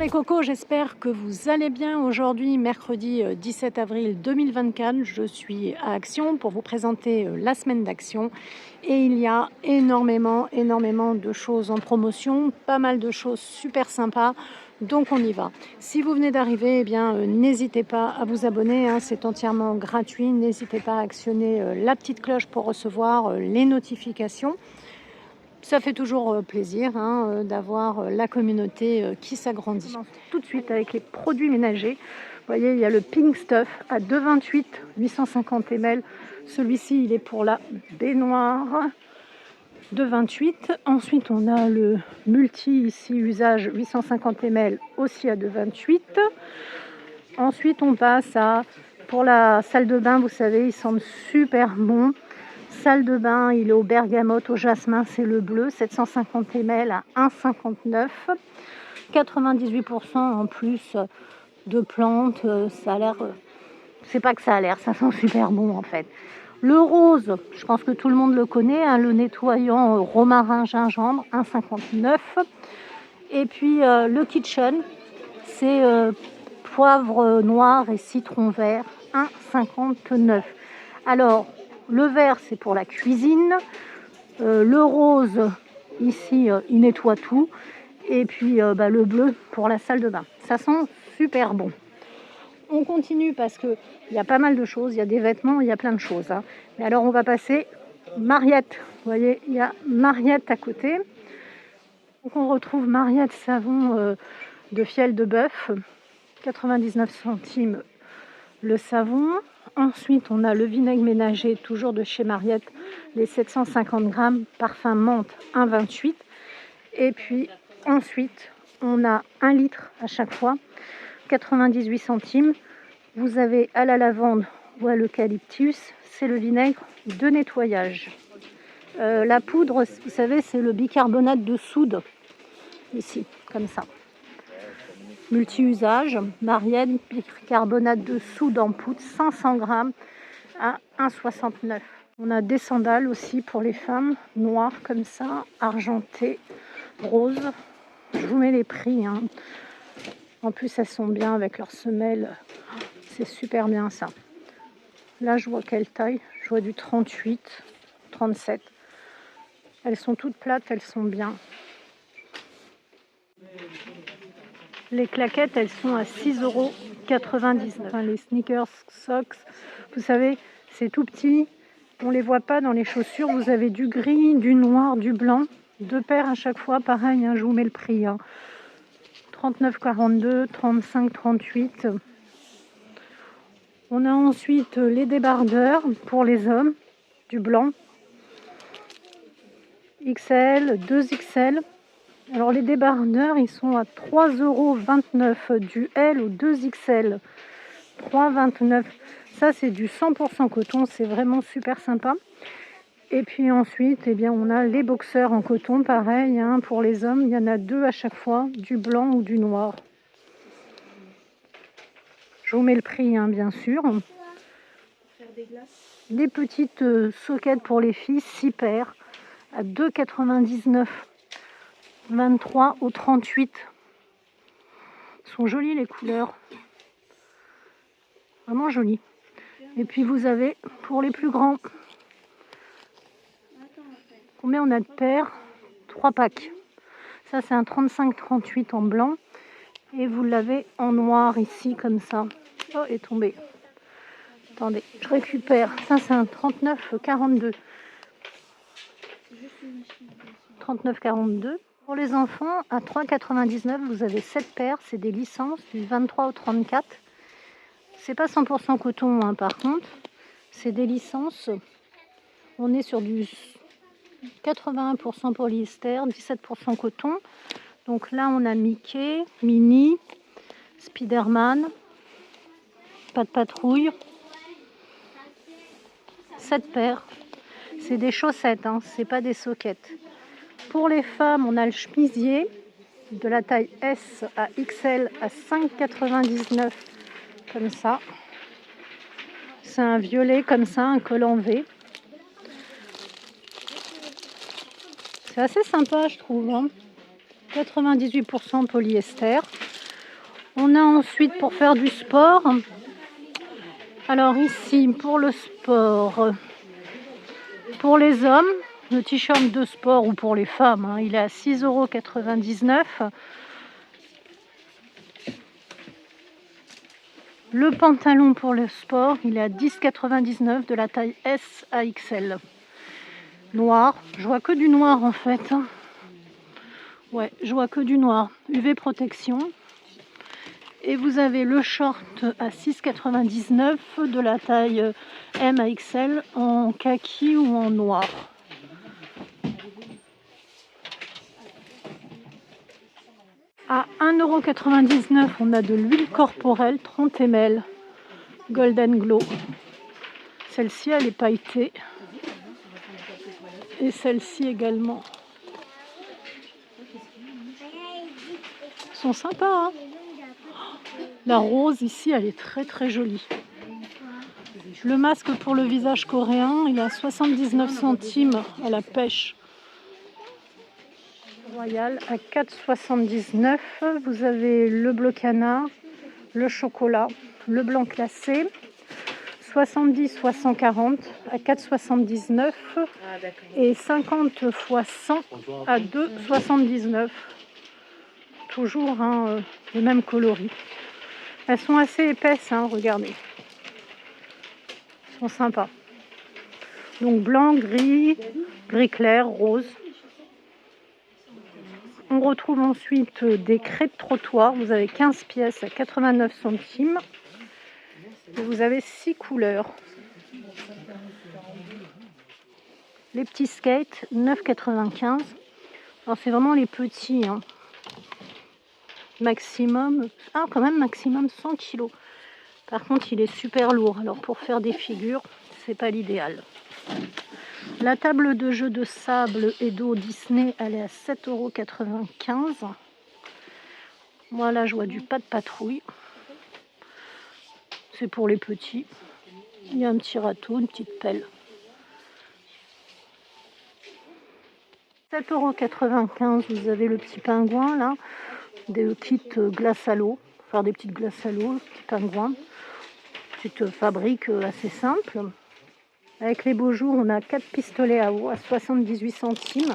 les cocos, j'espère que vous allez bien. Aujourd'hui, mercredi 17 avril 2024, je suis à Action pour vous présenter la semaine d'Action. Et il y a énormément de choses en promotion, pas mal de choses super sympas. Donc on y va. Si vous venez d'arriver, eh bien n'hésitez pas à vous abonner, hein, c'est entièrement gratuit. N'hésitez pas à actionner la petite cloche pour recevoir les notifications. Ça fait toujours plaisir d'avoir la communauté qui s'agrandit. On commence tout de suite avec les produits ménagers. Vous voyez, il y a le Pink Stuff à 2,28 850 ml. Celui-ci, il est pour la baignoire. 2,28. Ensuite, on a le multi ici usage 850 ml aussi à 2,28. Ensuite, on passe à pour la salle de bain. Vous savez, il semble super bon. Salle de bain, il est au bergamote, au jasmin, c'est le bleu, 750 ml à 1,59. 98% en plus de plantes, ça a l'air... c'est pas que ça a l'air, ça sent super bon en fait. Le rose, je pense que tout le monde le connaît, hein, le nettoyant romarin gingembre, 1,59. Et puis le kitchen, c'est poivre noir et citron vert, 1,59. Alors, le vert, c'est pour la cuisine. Le rose, ici, il nettoie tout. Et puis le bleu pour la salle de bain. Ça sent super bon. On continue parce qu'il y a pas mal de choses. Il y a des vêtements, il y a plein de choses. Hein. Mais alors, on va passer Mariette. Vous voyez, il y a Mariette à côté. Donc, on retrouve Mariette savon de fiel de bœuf. 99 centimes le savon. Ensuite, on a le vinaigre ménager, toujours de chez Mariette, les 750 grammes, parfum menthe, 1,28. Et puis, ensuite, on a 1 litre à chaque fois, 98 centimes. Vous avez à la lavande ou à l'eucalyptus, c'est le vinaigre de nettoyage. La poudre, vous savez, c'est le bicarbonate de soude, ici, comme ça. Multi-usage, Mariette, bicarbonate de soude en poudre, 500 grammes à 1,69. On a des sandales aussi pour les femmes, noires comme ça, argentées, roses. Je vous mets les prix. Hein. En plus, elles sont bien avec leurs semelles. C'est super bien ça. Là, je vois quelle taille. Je vois du 38, 37. Elles sont toutes plates, elles sont bien. Les claquettes, elles sont à 6,99 €. Les sneakers socks, vous savez, c'est tout petit. On ne les voit pas dans les chaussures. Vous avez du gris, du noir, du blanc. 2 paires à chaque fois. Pareil, hein, je vous mets le prix. 39,42, 35, 38. On a ensuite les débardeurs pour les hommes, du blanc. XL, 2XL. Alors les débardeurs, ils sont à 3,29 € du L au 2XL. 3,29 €. Ça, c'est du 100% coton. C'est vraiment super sympa. Et puis ensuite, eh bien, on a les boxeurs en coton, pareil, hein, pour les hommes. Il y en a 2 à chaque fois, du blanc ou du noir. Je vous mets le prix, hein, bien sûr. Les petites soquettes pour les filles, 6 paires, à 2,99 €. 23 au 38. Elles sont jolies les couleurs. Vraiment jolies. Et puis vous avez pour les plus grands. Combien on a de paires? 3 packs. Ça, c'est un 35-38 en blanc. Et vous l'avez en noir ici, comme ça. Oh, est tombé. Attendez, je récupère. Ça, c'est un 39-42. 39-42. Pour les enfants, à 3,99 €, vous avez 7 paires. C'est des licences du 23 au 34. C'est pas 100% coton, hein, par contre. C'est des licences. On est sur du 81% polyester, 17% coton. Donc là, on a Mickey, Minnie, Spider-Man, Pas de patrouille. 7 paires. C'est des chaussettes, hein, c'est pas des soquettes. Pour les femmes, on a le chemisier de la taille S à XL à 5,99 €, comme ça. C'est un violet comme ça, un col en V. C'est assez sympa, je trouve. 98% polyester. On a ensuite pour faire du sport. Alors ici, pour le sport, pour les hommes, le t-shirt de sport ou pour les femmes, hein, il est à 6,99 €. Le pantalon pour le sport, il est à 10,99 € de la taille S à XL. Noir, je vois que du noir en fait. Ouais, je vois que du noir. UV protection. Et vous avez le short à 6,99 € de la taille M à XL en kaki ou en noir. À 1,99 €, on a de l'huile corporelle 30 ml Golden Glow. Celle-ci, elle est pailletée. Et celle-ci également. Elles sont sympas, hein. La rose ici, elle est très très jolie. Le masque pour le visage coréen, il est à 79 centimes à la pêche. Royal à 4,79 €. Vous avez le bleu canard, le chocolat, le blanc classé. 70 x 140 à 4,79 € et 50 x 100 à 2,79 €. Toujours hein, les mêmes coloris. Elles sont assez épaisses, hein, regardez. Elles sont sympas. Donc blanc, gris, gris clair, rose. On retrouve ensuite des craies de trottoir. Vous avez 15 pièces à 89 centimes. Et vous avez 6 couleurs. Les petits skates, 9,95 €. Alors c'est vraiment les petits. Hein. Maximum, quand même maximum 100 kg. Par contre, il est super lourd. Alors pour faire des figures, c'est pas l'idéal. La table de jeu de sable et d'eau Disney, elle est à 7,95 €. Moi là, je vois du pas de patrouille. C'est pour les petits. Il y a un petit râteau, une petite pelle. 7,95 €, vous avez le petit pingouin là, des kits glace à l'eau, faire des petites glaces à l'eau, petit pingouin, petite fabrique assez simple. Avec les beaux jours, on a 4 pistolets à eau à 78 centimes.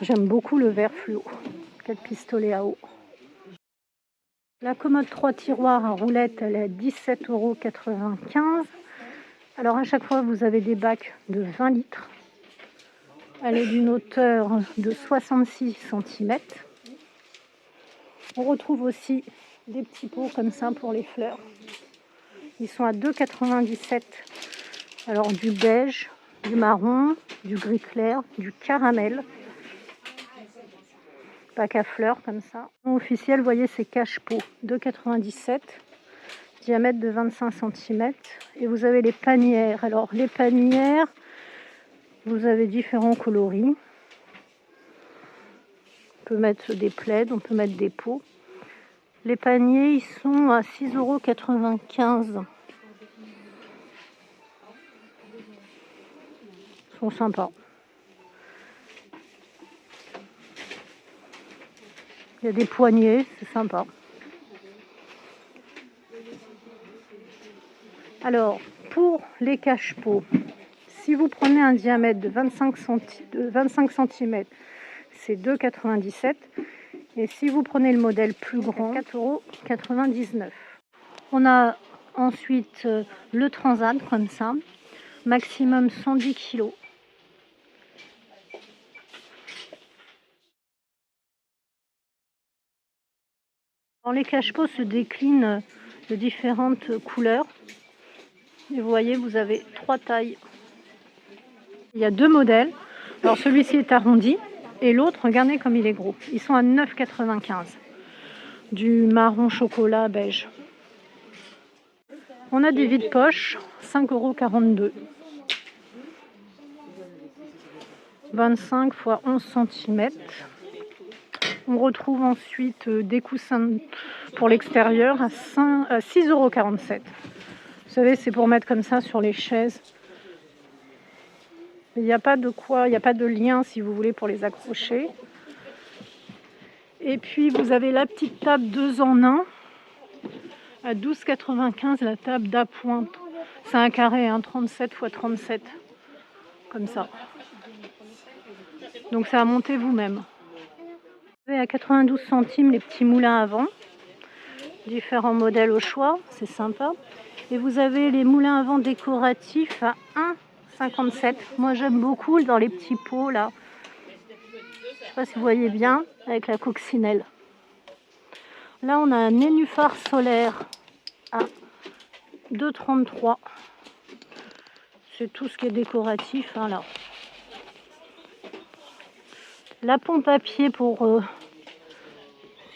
J'aime beaucoup le vert fluo, 4 pistolets à eau. La commode 3 tiroirs à roulettes, elle est à 17,95 €. Alors à chaque fois, vous avez des bacs de 20 litres. Elle est d'une hauteur de 66 cm. On retrouve aussi des petits pots comme ça pour les fleurs. Ils sont à 2,97 €. Alors du beige, du marron, du gris clair, du caramel. Pack à fleurs comme ça. Officiel, vous voyez, c'est cache-pot, 2,97 €, diamètre de 25 cm. Et vous avez les panières. Alors les panières, vous avez différents coloris. On peut mettre des plaids, on peut mettre des pots. Les paniers, ils sont à 6,95 €. Ils sont sympas. Il y a des poignées, c'est sympa. Alors, pour les cache-pots, si vous prenez un diamètre de 25 cm, c'est 2,97 €. Et si vous prenez le modèle plus grand, 4,99 €. On a ensuite le transat comme ça, maximum 110 kg. Alors, les cache-pots se déclinent de différentes couleurs. Et vous voyez, vous avez 3 tailles. Il y a 2 modèles. Alors celui-ci est arrondi et l'autre, regardez comme il est gros. Ils sont à 9,95 €. Du marron chocolat beige. On a des vides-poches, 5,42 €. 25 x 11 cm. On retrouve ensuite des coussins pour l'extérieur à 6,47 €. Vous savez, c'est pour mettre comme ça sur les chaises. Il n'y a pas de lien si vous voulez pour les accrocher. Et puis vous avez la petite table 2 en 1 à 12,95 la table d'appoint. C'est un carré, 37 x 37, comme ça. Donc c'est à monter vous-même. Vous avez à 92 centimes les petits moulins à vent. Différents modèles au choix, c'est sympa. Et vous avez les moulins à vent décoratifs à 1,57. Moi j'aime beaucoup dans les petits pots là. Je ne sais pas si vous voyez bien, avec la coccinelle. Là on a un nénuphar solaire à 2,33. C'est tout ce qui est décoratif hein, là. La pompe à pied pour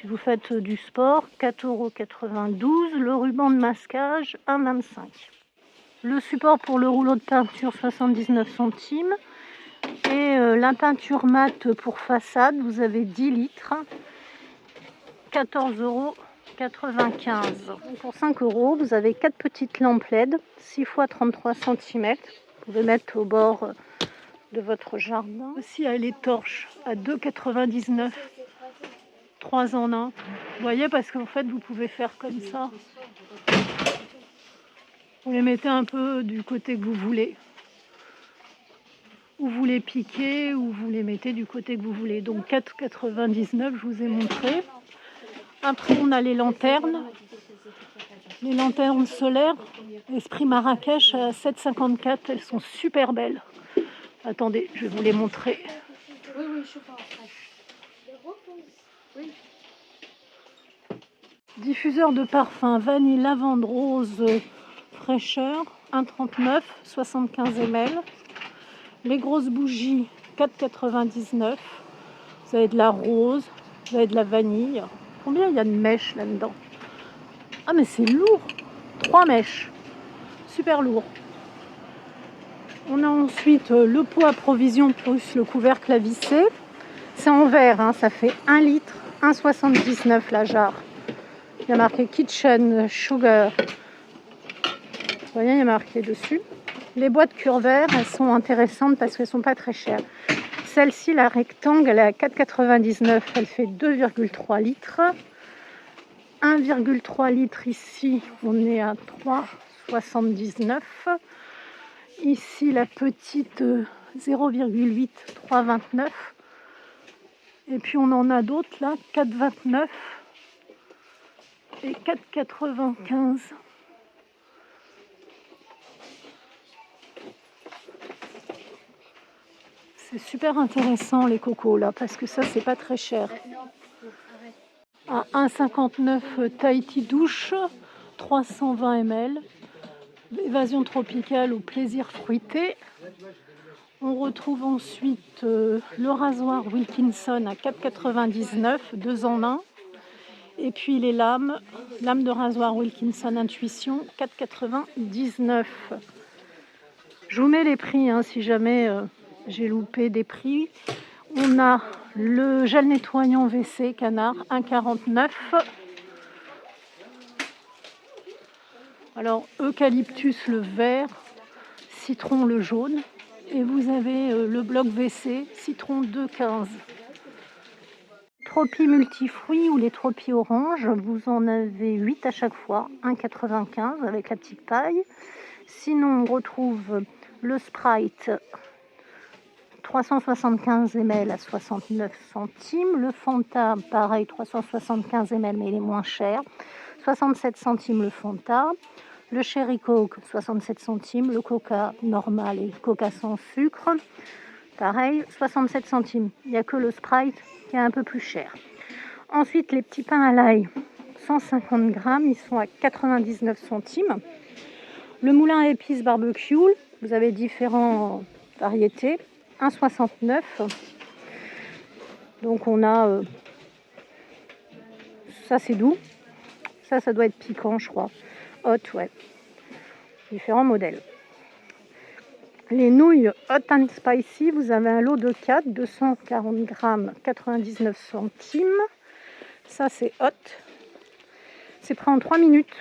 si vous faites du sport, 4,92 €. Le ruban de masquage, 1,25 €. Le support pour le rouleau de peinture, 79 centimes. Et la peinture mate pour façade, vous avez 10 litres, 14,95 €. Pour 5 €, vous avez 4 petites lampes LED, 6 x 33 cm. Vous pouvez mettre au bord de votre jardin. Aussi, elle est torche à 2,99 €. 3 en 1. Vous voyez, parce qu'en fait, vous pouvez faire comme ça. Vous les mettez un peu du côté que vous voulez. Ou vous les piquez, ou vous les mettez du côté que vous voulez. Donc 4,99 €, je vous ai montré. Après, on a les lanternes. Les lanternes solaires, Esprit Marrakech à 7,54 €. Elles sont super belles. Attendez, je vais vous les montrer. Diffuseur de parfum vanille, lavande, rose, fraîcheur, 1,39 €, 75 ml. Les grosses bougies, 4,99 €. Vous avez de la rose, vous avez de la vanille. Combien il y a de mèches là-dedans? Ah mais c'est lourd! 3 mèches. Super lourd. On a ensuite le pot à provision plus le couvercle à visser. C'est en verre, hein, ça fait 1 litre, 1,79 € la jarre. Il y a marqué Kitchen Sugar. Vous voyez, il y a marqué dessus. Les boîtes cure-verre, elles sont intéressantes parce qu'elles ne sont pas très chères. Celle-ci, la rectangle, elle est à 4,99 €. Elle fait 2,3 litres. 1,3 litres ici, on est à 3,79 €. Ici, la petite 0,8, 3,29 €. Et puis, on en a d'autres là, 4,29 € et 4,95 €. C'est super intéressant les cocos là, parce que ça, c'est pas très cher. À 1,59 € Tahiti douche, 320 ml. Évasion tropicale ou plaisir fruité. On retrouve ensuite le rasoir Wilkinson à 4,99 €, 2 en 1. Et puis les lames de rasoir Wilkinson Intuition, 4,99 €. Je vous mets les prix hein, si jamais j'ai loupé des prix. On a le gel nettoyant WC Canard, 1,49 €. Alors, eucalyptus le vert, citron le jaune. Et vous avez le bloc WC, citron 2,15 €. Tropis multifruits ou les tropis orange, vous en avez 8 à chaque fois, 1,95 € avec la petite paille. Sinon, on retrouve le Sprite, 375 ml à 69 centimes. Le Fanta, pareil, 375 ml, mais il est moins cher, 67 centimes le Fanta. Le Cherry Coke, 67 centimes. Le Coca normal et le Coca sans sucre, pareil, 67 centimes. Il n'y a que le Sprite qui est un peu plus cher. Ensuite, les petits pains à l'ail, 150 grammes, ils sont à 99 centimes. Le moulin à épices barbecue, vous avez différentes variétés, 1,69 €. Donc on a... ça c'est doux. Ça doit être piquant, je crois. Hot, ouais. Différents modèles. Les nouilles Hot and Spicy, vous avez un lot de 4, 240 grammes, 99 centimes. Ça, c'est hot. C'est prêt en 3 minutes.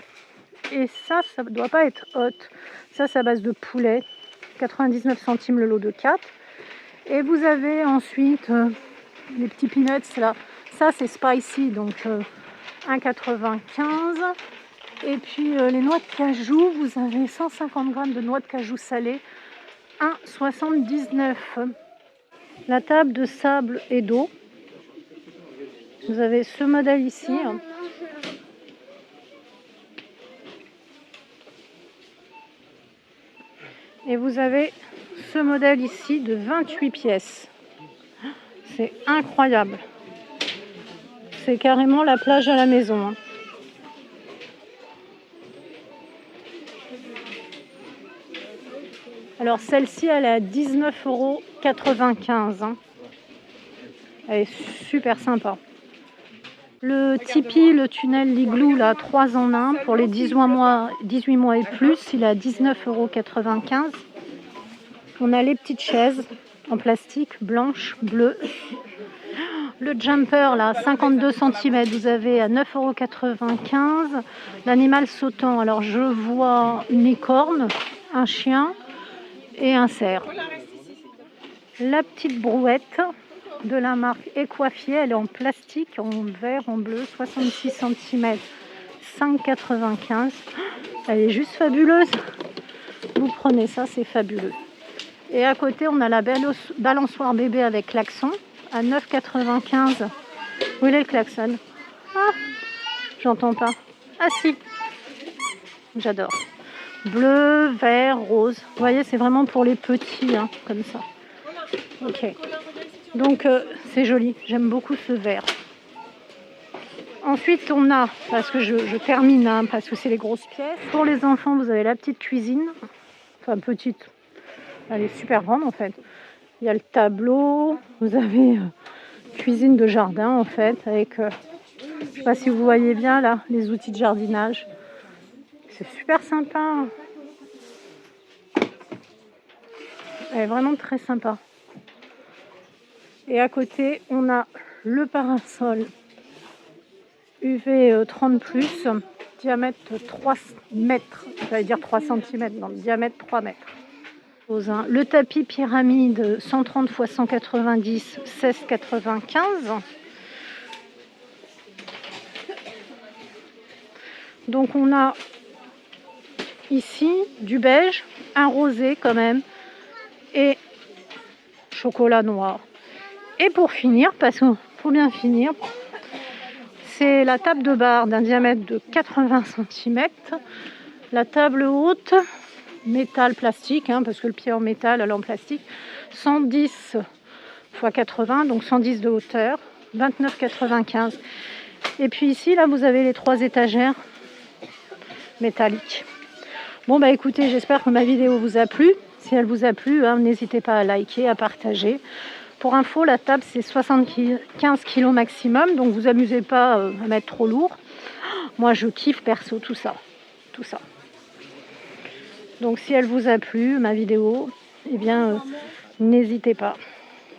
Et ça ne doit pas être hot. Ça, c'est à base de poulet, 99 centimes le lot de 4. Et vous avez ensuite les petits peanuts, là, Ça, c'est spicy, donc 1,95 €. Et puis les noix de cajou, vous avez 150 grammes de noix de cajou salées, 1,79 €. La table de sable et d'eau, vous avez ce modèle ici. Et vous avez ce modèle ici de 28 pièces. C'est incroyable. C'est carrément la plage à la maison. Alors celle-ci, elle est à 19,95 €. Elle est super sympa. Le Tipeee, le tunnel l'igloo, là, 3 en 1 pour les 18 mois et plus, il est à 19,95 €. On a les petites chaises en plastique, blanches, bleues. Le jumper, là, 52 cm, vous avez à 9,95 €. L'animal sautant, alors je vois une licorne, un chien et un cerf. La petite brouette de la marque Equafier, elle est en plastique, en vert, en bleu, 66 cm, 5,95 €. Elle est juste fabuleuse. Vous prenez ça, c'est fabuleux. Et à côté, on a la balançoire bébé avec klaxon à 9,95 €. Où est le klaxon? Ah, j'entends pas. Ah si, j'adore. Bleu, vert, rose. Vous voyez, c'est vraiment pour les petits, hein, comme ça. Ok. Donc, c'est joli. J'aime beaucoup ce vert. Ensuite, on a, parce que je termine, hein, parce que c'est les grosses pièces. Pour les enfants, vous avez la petite cuisine. Enfin, petite. Elle est super grande, en fait. Il y a le tableau. Vous avez cuisine de jardin, en fait, avec... je ne sais pas si vous voyez bien, là, les outils de jardinage. C'est super sympa. Elle est vraiment très sympa. Et à côté, on a le parasol UV 30+, diamètre 3 mètres. J'allais dire 3 cm, non, diamètre 3 mètres. Le tapis pyramide 130 x 190, 16,95 €. Donc on a ici du beige, un rosé quand même, et chocolat noir. Et pour finir, parce qu'il faut bien finir, c'est la table de bar d'un diamètre de 80 cm. La table haute, métal plastique, hein, parce que le pied en métal, elle est en plastique, 110 x 80, donc 110 de hauteur, 29,95 €. Et puis ici, là, vous avez les 3 étagères métalliques. Bon, bah écoutez, j'espère que ma vidéo vous a plu. Si elle vous a plu, hein, n'hésitez pas à liker, à partager. Pour info, la table, c'est 75 kg maximum, donc vous amusez pas à mettre trop lourd. Moi, je kiffe perso tout ça. Tout ça. Donc, si elle vous a plu, ma vidéo, eh bien, n'hésitez pas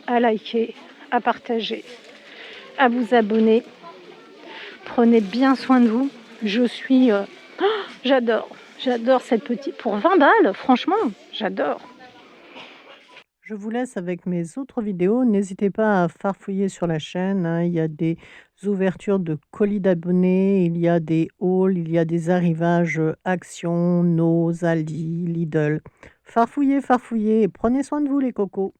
à liker, à partager, à vous abonner. Prenez bien soin de vous. Je suis... J'adore cette petite... Pour 20 balles, franchement, j'adore. Je vous laisse avec mes autres vidéos. N'hésitez pas à farfouiller sur la chaîne, hein. Il y a des ouvertures de colis d'abonnés, il y a des hauls, il y a des arrivages Action, Noz, Aldi, Lidl. Farfouillez, farfouillez et prenez soin de vous les cocos.